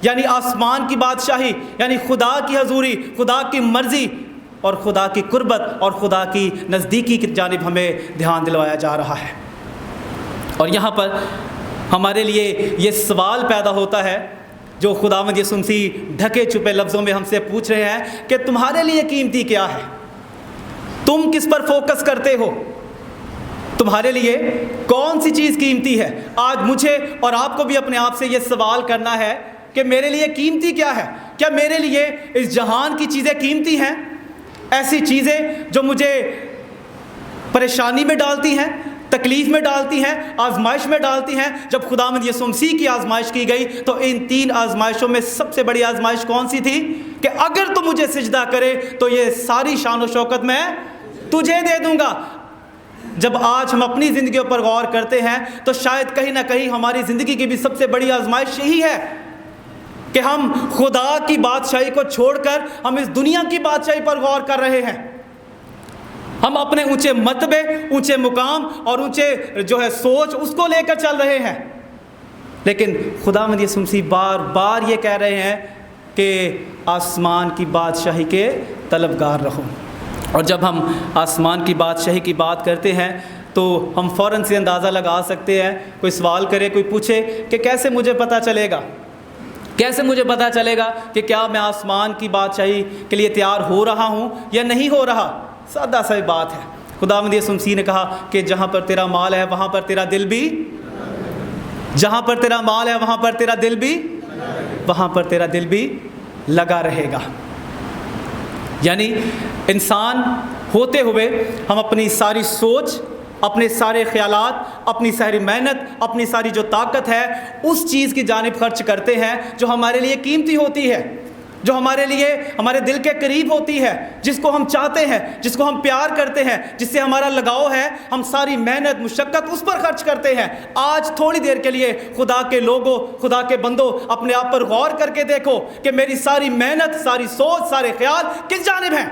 یعنی آسمان کی بادشاہی, یعنی خدا کی حضوری, خدا کی مرضی اور خدا کی قربت اور خدا کی نزدیکی کی جانب ہمیں دھیان دلوایا جا رہا ہے. اور یہاں پر ہمارے لیے یہ سوال پیدا ہوتا ہے جو خداوند یسوع مسیح ڈھکے چھپے لفظوں میں ہم سے پوچھ رہے ہیں کہ تمہارے لیے قیمتی کیا ہے؟ تم کس پر فوکس کرتے ہو؟ تمہارے لیے کون سی چیز قیمتی ہے؟ آج مجھے اور آپ کو بھی اپنے آپ سے یہ سوال کرنا ہے کہ میرے لیے قیمتی کیا ہے؟ کیا میرے لیے اس جہان کی چیزیں قیمتی ہیں؟ ایسی چیزیں جو مجھے پریشانی میں ڈالتی ہیں, تکلیف میں ڈالتی ہیں, آزمائش میں ڈالتی ہیں. جب خداوند یسوع مسیح کی آزمائش کی گئی تو ان 3 آزمائشوں میں سب سے بڑی آزمائش کون سی تھی؟ کہ اگر تو مجھے سجدہ کرے تو یہ ساری شان و شوکت میں تجھے دے دوں گا. جب آج ہم اپنی زندگیوں پر غور کرتے ہیں تو شاید کہیں نہ کہیں ہماری زندگی کی بھی سب سے بڑی آزمائش یہی ہے کہ ہم خدا کی بادشاہی کو چھوڑ کر ہم اس دنیا کی بادشاہی پر غور کر رہے ہیں. ہم اپنے اونچے مرتبے, اونچے مقام اور اونچے جو ہے سوچ اس کو لے کر چل رہے ہیں. لیکن خداوند یسوع مسیح بار بار یہ کہہ رہے ہیں کہ آسمان کی بادشاہی کے طلبگار رہو. اور جب ہم آسمان کی بادشاہی کی بات کرتے ہیں تو ہم فوراً سے اندازہ لگا سکتے ہیں. کوئی سوال کرے, کوئی پوچھے کہ کیسے مجھے پتہ چلے گا, کیسے مجھے پتہ چلے گا کہ کیا میں آسمان کی بادشاہی کے لیے تیار ہو رہا ہوں یا نہیں ہو رہا؟ سادہ سا بات ہے. خداوند یسوع مسیح نے کہا کہ جہاں پر تیرا مال ہے وہاں پر تیرا دل بھی, جہاں پر تیرا مال ہے وہاں پر تیرا دل بھی, وہاں پر تیرا دل بھی لگا رہے گا. یعنی انسان ہوتے ہوئے ہم اپنی ساری سوچ, اپنے سارے خیالات, اپنی ساری محنت, اپنی ساری جو طاقت ہے اس چیز کی جانب خرچ کرتے ہیں جو ہمارے لیے قیمتی ہوتی ہے, جو ہمارے لیے ہمارے دل کے قریب ہوتی ہے, جس کو ہم چاہتے ہیں, جس کو ہم پیار کرتے ہیں, جس سے ہمارا لگاؤ ہے. ہم ساری محنت مشقت اس پر خرچ کرتے ہیں. آج تھوڑی دیر کے لیے خدا کے لوگوں, خدا کے بندوں, اپنے آپ پر غور کر کے دیکھو کہ میری ساری محنت, ساری سوچ, سارے خیال کس جانب ہیں؟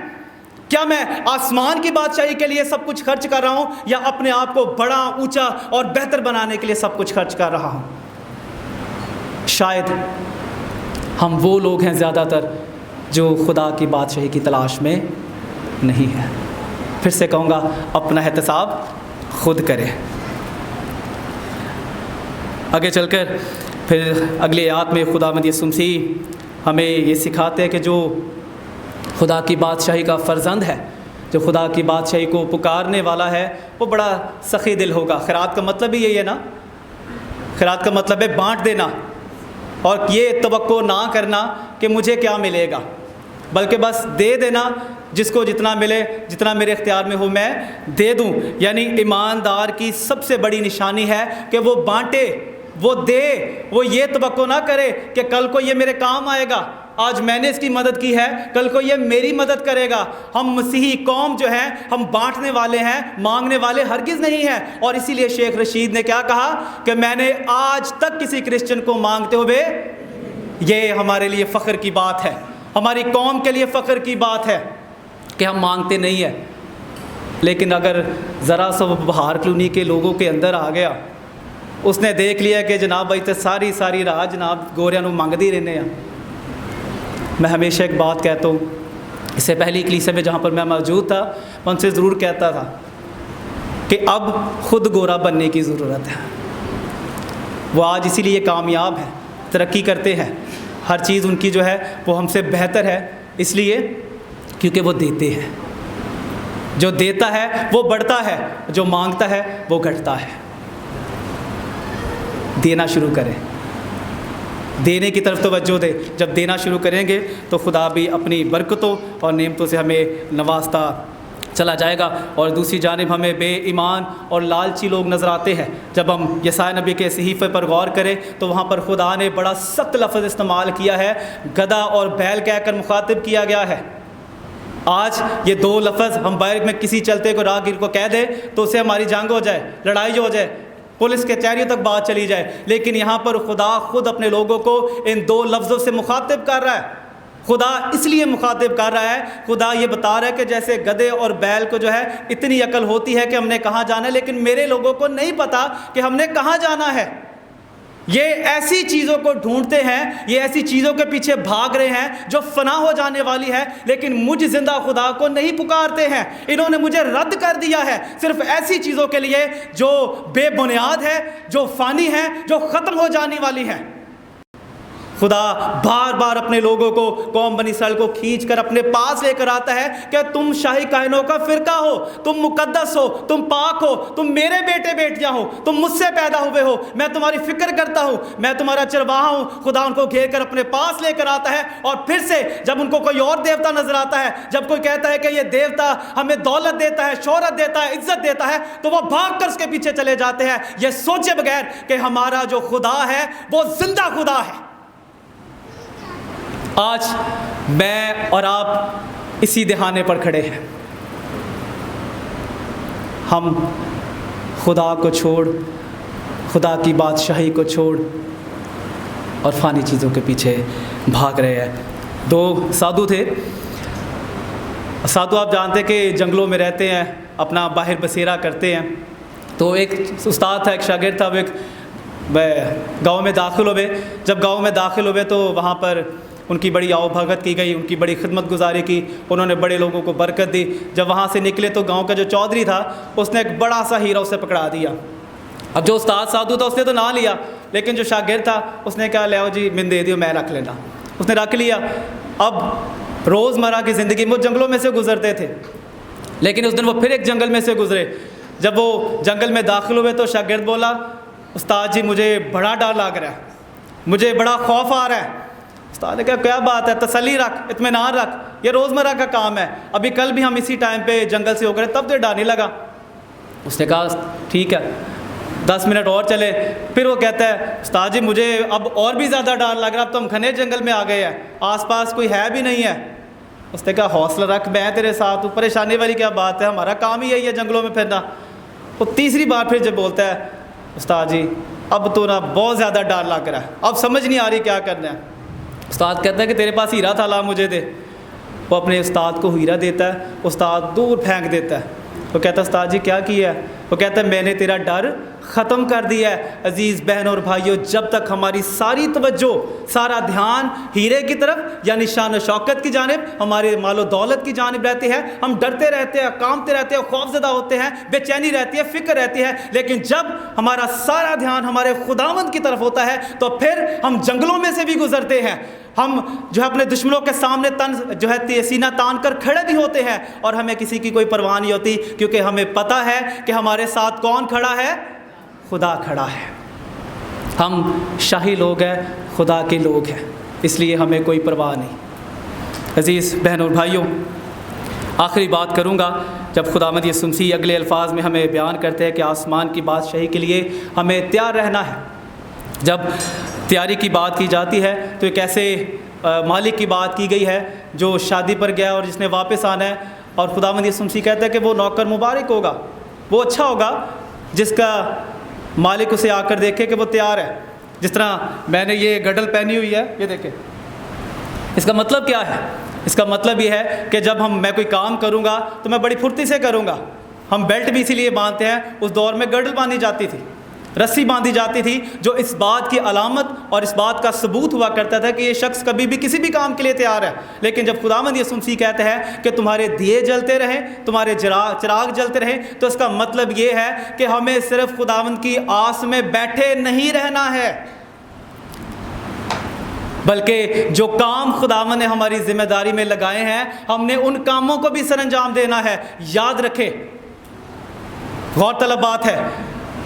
کیا میں آسمان کی بادشاہی کے لیے سب کچھ خرچ کر رہا ہوں یا اپنے آپ کو بڑا, اونچا اور بہتر بنانے کے لیے سب کچھ خرچ کر رہا ہوں؟ شاید ہم وہ لوگ ہیں زیادہ تر جو خدا کی بادشاہی کی تلاش میں نہیں ہیں. پھر سے کہوں گا, اپنا احتساب خود کرے. آگے چل کر پھر اگلی آیات میں خداوند یسوع مسیح ہمیں یہ سکھاتے ہیں کہ جو خدا کی بادشاہی کا فرزند ہے, جو خدا کی بادشاہی کو پکارنے والا ہے, وہ بڑا سخی دل ہوگا. خیرات کا مطلب ہی یہی ہے نا, خیرات کا مطلب ہے بانٹ دینا اور یہ توقع نہ کرنا کہ مجھے کیا ملے گا, بلکہ بس دے دینا, جس کو جتنا ملے, جتنا میرے اختیار میں ہو میں دے دوں. یعنی ایماندار کی سب سے بڑی نشانی ہے کہ وہ بانٹے, وہ دے, وہ یہ توقع نہ کرے کہ کل کو یہ میرے کام آئے گا, آج میں نے اس کی مدد کی ہے کل کو یہ میری مدد کرے گا. ہم مسیحی قوم جو ہیں ہم بانٹنے والے ہیں, مانگنے والے ہرگز نہیں ہیں. اور اسی لیے شیخ رشید نے کیا کہا کہ میں نے آج تک کسی کرسچن کو مانگتے ہوئے, یہ ہمارے لیے فخر کی بات ہے, ہماری قوم کے لیے فخر کی بات ہے کہ ہم مانگتے نہیں ہیں. لیکن اگر ذرا سا بہار کلونی کے لوگوں کے اندر آ گیا اس نے دیکھ لیا کہ جناب بھائی تو ساری رات جناب گوریاں نو منگدی رہنے ہیں۔ میں ہمیشہ ایک بات کہتا ہوں، اس سے پہلی کلیسے میں جہاں پر میں موجود تھا میں ان سے ضرور کہتا تھا کہ اب خود گورا بننے کی ضرورت ہے۔ وہ آج اسی لیے کامیاب ہیں، ترقی کرتے ہیں، ہر چیز ان کی جو ہے وہ ہم سے بہتر ہے، اس لیے کیونکہ وہ دیتے ہیں۔ جو دیتا ہے وہ بڑھتا ہے، جو مانگتا ہے وہ گھٹتا ہے۔ دینا شروع کریں، دینے کی طرف توجہ دے۔ جب دینا شروع کریں گے تو خدا بھی اپنی برکتوں اور نعمتوں سے ہمیں نوازتا چلا جائے گا۔ اور دوسری جانب ہمیں بے ایمان اور لالچی لوگ نظر آتے ہیں۔ جب ہم یسایا نبی کے صحیفے پر غور کریں تو وہاں پر خدا نے بڑا سخت لفظ استعمال کیا ہے، گدھا اور بیل کہہ کر مخاطب کیا گیا ہے۔ آج یہ دو لفظ ہم باہر میں کسی چلتے کو راہگیر کو کہہ دیں تو اسے ہماری جنگ ہو جائے، لڑائی ہو جائے، پولیس کچہریوں تک بات چلی جائے، لیکن یہاں پر خدا خود اپنے لوگوں کو ان دو لفظوں سے مخاطب کر رہا ہے۔ خدا اس لیے مخاطب کر رہا ہے، خدا یہ بتا رہا ہے کہ جیسے گدھے اور بیل کو جو ہے اتنی عقل ہوتی ہے کہ ہم نے کہاں جانا ہے، لیکن میرے لوگوں کو نہیں پتا کہ ہم نے کہاں جانا ہے۔ یہ ایسی چیزوں کو ڈھونڈتے ہیں، یہ ایسی چیزوں کے پیچھے بھاگ رہے ہیں جو فنا ہو جانے والی ہے، لیکن مجھ زندہ خدا کو نہیں پکارتے ہیں۔ انہوں نے مجھے رد کر دیا ہے صرف ایسی چیزوں کے لیے جو بے بنیاد ہے، جو فانی ہے، جو ختم ہو جانے والی ہے۔ خدا بار بار اپنے لوگوں کو، قوم بنی اسرائیل کو کھینچ کر اپنے پاس لے کر آتا ہے کہ تم شاہی کائنوں کا فرقہ ہو، تم مقدس ہو، تم پاک ہو، تم میرے بیٹے بیٹیاں ہو، تم مجھ سے پیدا ہوئے ہو، میں تمہاری فکر کرتا ہوں، میں تمہارا چرواہا ہوں۔ خدا ان کو گھیر کر اپنے پاس لے کر آتا ہے، اور پھر سے جب ان کو کوئی اور دیوتا نظر آتا ہے، جب کوئی کہتا ہے کہ یہ دیوتا ہمیں دولت دیتا ہے، شہرت دیتا ہے، عزت دیتا ہے، تو وہ بھاگ کر اس کے پیچھے چلے جاتے ہیں، یہ سوچے بغیر کہ ہمارا جو خدا ہے وہ زندہ خدا ہے۔ آج میں اور آپ اسی دہانے پر کھڑے ہیں۔ ہم خدا کو چھوڑ، خدا کی بادشاہی کو چھوڑ اور فانی چیزوں کے پیچھے بھاگ رہے ہیں۔ دو سادھو تھے۔ سادھو آپ جانتے کہ جنگلوں میں رہتے ہیں، اپنا باہر بسیرا کرتے ہیں۔ تو ایک استاد تھا، ایک شاگرد تھا، وہ ایک گاؤں میں داخل ہوئے۔ جب گاؤں میں داخل ہوئے تو وہاں پر ان کی بڑی آؤ بھگت کی گئی، ان کی بڑی خدمت گزاری کی، انہوں نے بڑے لوگوں کو برکت دی۔ جب وہاں سے نکلے تو گاؤں کا جو چودھری تھا اس نے ایک بڑا سا ہیرا اسے پکڑا دیا۔ اب جو استاد سادھو تھا اس نے تو نہ لیا، لیکن جو شاگرد تھا اس نے کہا لے آؤ جی من دے دیو، میں رکھ لینا۔ اس نے رکھ لیا۔ اب روزمرہ کی زندگی میں وہ جنگلوں میں سے گزرتے تھے، لیکن اس دن وہ پھر ایک جنگل میں سے گزرے۔ جب وہ جنگل میں داخل ہوئے تو شاگرد بولا استاد جی مجھے بڑا ڈر لگ رہا ہے، مجھے بڑا خوف آ رہا ہے۔ استاد نے کہا کیا بات ہے، تسلی رکھ، اطمینان رکھ، یہ روزمرہ کا کام ہے، ابھی کل بھی ہم اسی ٹائم پہ جنگل سے ہو گئے تب تو ڈر نہیں لگا۔ اس نے کہا ٹھیک ہے، 10 منٹ اور چلے۔ پھر وہ کہتا ہے استاد جی مجھے اب اور بھی زیادہ ڈر لگ رہا، اب تو ہم گھنے جنگل میں آ گئے ہیں، آس پاس کوئی ہے بھی نہیں ہے۔ اس نے کہا حوصلہ رکھ، میں تیرے ساتھ ہوں، پریشانی والی کیا بات ہے، ہمارا کام ہی یہی ہے جنگلوں میں پھرنا۔ وہ تیسری بار پھر جب بولتا ہے استاد جی اب تو نا بہت زیادہ ڈر لگ رہا ہے، اب سمجھ نہیں آ رہی کیا کرنا ہے۔ استاد کہتا ہے کہ تیرے پاس ہیرا تھا، لا مجھے دے۔ وہ اپنے استاد کو ہیرا دیتا ہے، استاد دور پھینک دیتا ہے۔ وہ کہتا ہے استاد جی کیا کیا ہے؟ وہ کہتا ہے میں نے تیرا ڈر ختم کر دیا ہے۔ عزیز بہن اور بھائیوں، جب تک ہماری ساری توجہ، سارا دھیان ہیرے کی طرف یعنی شان و شوکت کی جانب، ہمارے مال و دولت کی جانب رہتی ہے، ہم ڈرتے رہتے ہیں، کانپتے رہتے ہیں، خوف زدہ ہوتے ہیں، بے چینی رہتی ہے، فکر رہتی ہے۔ لیکن جب ہمارا سارا دھیان ہمارے خداوند کی طرف ہوتا ہے تو پھر ہم جنگلوں میں سے بھی گزرتے ہیں، ہم جو ہے اپنے دشمنوں کے سامنے جو ہے سینہ تان کر کھڑے بھی ہوتے ہیں، اور ہمیں کسی کی کوئی پرواہ نہیں ہوتی، کیونکہ ہمیں پتہ ہے کہ ہمارے ساتھ کون کھڑا ہے؟ خدا کھڑا ہے۔ ہم شاہی لوگ ہیں، خدا کے لوگ ہیں، اس لیے ہمیں کوئی پرواہ نہیں۔ عزیز بہن اور بھائیوں، آخری بات کروں گا، جب خداوند یسوع مسیح اگلے الفاظ میں ہمیں بیان کرتے ہیں کہ آسمان کی بادشاہی کے لیے ہمیں تیار رہنا ہے۔ جب تیاری کی بات کی جاتی ہے تو ایک ایسے مالک کی بات کی گئی ہے جو شادی پر گیا اور جس نے واپس آنا ہے، اور خداوند یسوع مسیح کہتا ہے کہ وہ نوکر مبارک ہوگا، وہ اچھا ہوگا جس کا مالک اسے آ کر دیکھے کہ وہ تیار ہے۔ جس طرح میں نے یہ گڈل پہنی ہوئی ہے، یہ دیکھیں، اس کا مطلب کیا ہے؟ اس کا مطلب یہ ہے کہ جب میں کوئی کام کروں گا تو میں بڑی پھرتی سے کروں گا۔ ہم بیلٹ بھی اسی لیے باندھتے ہیں، اس دور میں گڈل باندھی جاتی تھی، رسی باندھی جاتی تھی جو اس بات کی علامت اور اس بات کا ثبوت ہوا کرتا تھا کہ یہ شخص کبھی بھی کسی بھی کام کے لیے تیار ہے. لیکن جب خداوند یسوع مسیح کہتے ہیں کہ تمہارے دیے جلتے رہیں, تمہارے چراغ جلتے رہیں, تو اس کا مطلب یہ ہے کہ ہمیں صرف خداوند کی آس میں بیٹھے نہیں رہنا ہے, بلکہ جو کام خداوند نے ہماری ذمہ داری میں لگائے ہیں ہم نے ان کاموں کو بھی سر انجام دینا ہے. یاد رکھیں, غور طلب بات ہے,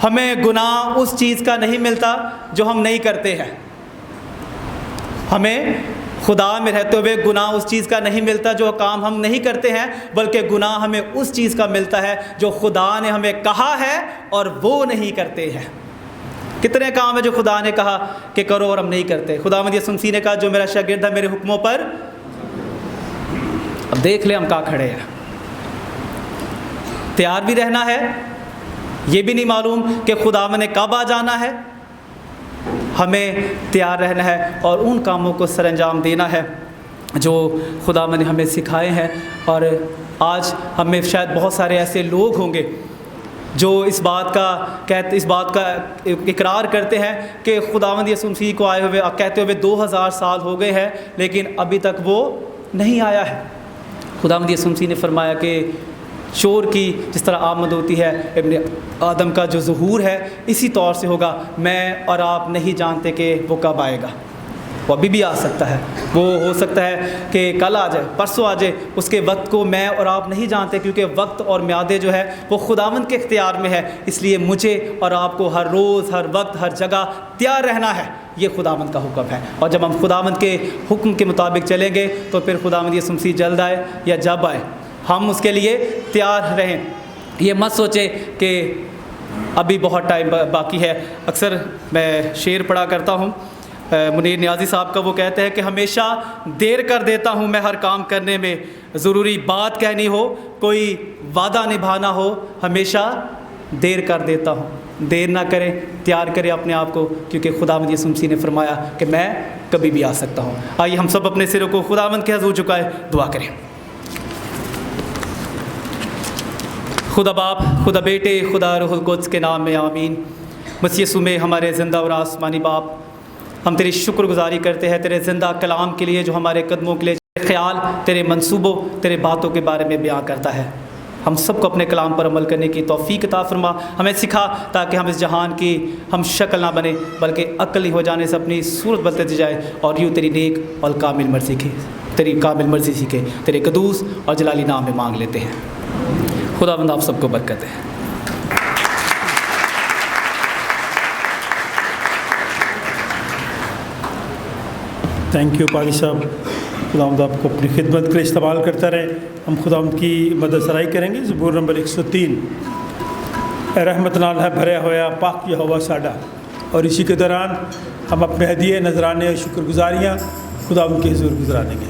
ہمیں گناہ اس چیز کا نہیں ملتا جو ہم نہیں کرتے ہیں. ہمیں خدا میں رہتے ہوئے گناہ اس چیز کا نہیں ملتا جو کام ہم نہیں کرتے ہیں, بلکہ گناہ ہمیں اس چیز کا ملتا ہے جو خدا نے ہمیں کہا ہے اور وہ نہیں کرتے ہیں. کتنے کام ہیں جو خدا نے کہا کہ کرو اور ہم نہیں کرتے. خداوند یسوع مسیح نے کہا جو میرا شاگرد ہے میرے حکموں پر, اب دیکھ لیں ہم کہاں کھڑے ہیں. تیار بھی رہنا ہے, یہ بھی نہیں معلوم کہ خداوند نے کب آ جانا ہے. ہمیں تیار رہنا ہے اور ان کاموں کو سر انجام دینا ہے جو خداوند نے ہمیں سکھائے ہیں. اور آج ہمیں شاید بہت سارے ایسے لوگ ہوں گے جو اس بات کا اقرار کرتے ہیں کہ خداوند یسوع مسیح کو آئے ہوئے کہتے ہوئے 2000 سال ہو گئے ہیں لیکن ابھی تک وہ نہیں آیا ہے. خداوند یسوع مسیح نے فرمایا کہ چور کی جس طرح آمد ہوتی ہے ابن آدم کا جو ظہور ہے اسی طور سے ہوگا. میں اور آپ نہیں جانتے کہ وہ کب آئے گا. وہ ابھی بھی آ سکتا ہے, وہ ہو سکتا ہے کہ کل آ جائے, پرسوں آ جائے. اس کے وقت کو میں اور آپ نہیں جانتے کیونکہ وقت اور میعادیں جو ہے وہ خداوند کے اختیار میں ہے. اس لیے مجھے اور آپ کو ہر روز, ہر وقت, ہر جگہ تیار رہنا ہے. یہ خداوند کا حکم ہے. اور جب ہم خداوند کے حکم کے مطابق چلیں گے تو پھر خداوند یسوع مسیح جلد آئے یا جب آئے ہم اس کے لیے تیار رہیں. یہ مت سوچیں کہ ابھی بہت ٹائم باقی ہے. اکثر میں شعر پڑھا کرتا ہوں, منیر نیازی صاحب کا, وہ کہتے ہیں کہ ہمیشہ دیر کر دیتا ہوں میں ہر کام کرنے میں, ضروری بات کہنی ہو, کوئی وعدہ نبھانا ہو, ہمیشہ دیر کر دیتا ہوں. دیر نہ کریں, تیار کریں اپنے آپ کو, کیونکہ خداوند یسوع مسیح نے فرمایا کہ میں کبھی بھی آ سکتا ہوں. آئیے ہم سب اپنے سروں کو خداوند کے حضور جھکائے دعا کریں. خدا باپ, خدا بیٹے, خدا روح القدس کے نام میں آمین. مسیح یسوع میں ہمارے زندہ اور آسمانی باپ, ہم تیری شکر گزاری کرتے ہیں تیرے زندہ کلام کے لیے جو ہمارے قدموں کے لیے تیرے خیال, تیرے منصوبوں, تیرے باتوں کے بارے میں بیان کرتا ہے. ہم سب کو اپنے کلام پر عمل کرنے کی توفیق عطا فرما. ہمیں سکھا تاکہ ہم اس جہان کی ہم شکل نہ بنے بلکہ عقل ہی ہو جانے سے اپنی صورت بدلتی جائے اور یوں تیری نیک اور کامل مرضی کی, تیری کامل مرضی سیکھے. تیرے قدوس اور جلالی نام میں مانگ لیتے ہیں. خداوند آپ سب کو برکت ہے. تھینک یو پادری صاحب. خداوند آپ کو اپنی خدمت کے لیے استعمال کرتا رہے. ہم خداوند کی مدد سرائی کریں گے. زبور نمبر 103. اے رحمت نال ہے بھریا ہویا پاک یہوہ ساڈا. اور اسی کے دوران ہم اپنے ہدیے, نذرانے اور شکر گزاریاں خداوند کے حضور گزارا دیں گے.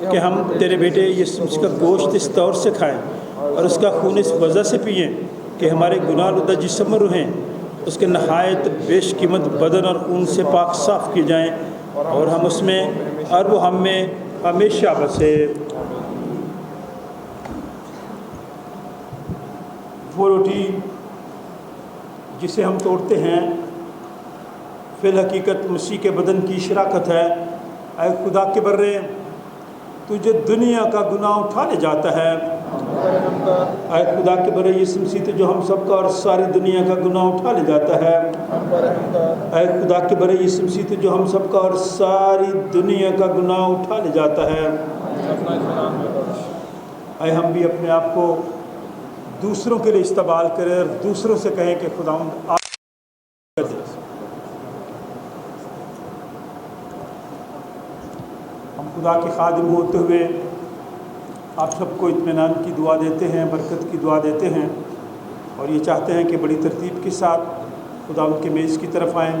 کہ ہم تیرے بیٹے یسوع مسیح کا گوشت اس طور سے کھائیں اور اس کا خون اس وجہ سے پئیں کہ ہمارے گناہ آلودہ جسم اور روحیں اس کے نہایت بیش قیمت بدن اور خون سے پاک صاف کی جائیں اور ہم اس میں اور وہ ہم میں ہمیشہ بسے۔ وہ روٹی جسے ہم توڑتے ہیں فی الحقیقت مسیح کے بدن کی شراکت ہے۔ اے خدا کے برے تو جو دنیا کا گناہ اٹھا لے جاتا ہے، اے خدا کے برے یسوع مسیح تو جو ہم سب کا اور ساری دنیا کا گناہ اٹھا لے جاتا ہے، اے خدا کے برے یسوع مسیح تو جو ہم سب کا اور ساری دنیا کا گناہ اٹھا لے جاتا ہے۔ اے ہم بھی اپنے آپ کو دوسروں کے لیے استعمال کریں اور دوسروں سے کہیں کہ خداوند آپ کر دے۔ ہم خدا کے خادم ہوتے ہوئے آپ سب کو اطمینان کی دعا دیتے ہیں، برکت کی دعا دیتے ہیں اور یہ چاہتے ہیں کہ بڑی ترتیب کے ساتھ خداوند کے میز کی طرف آئیں۔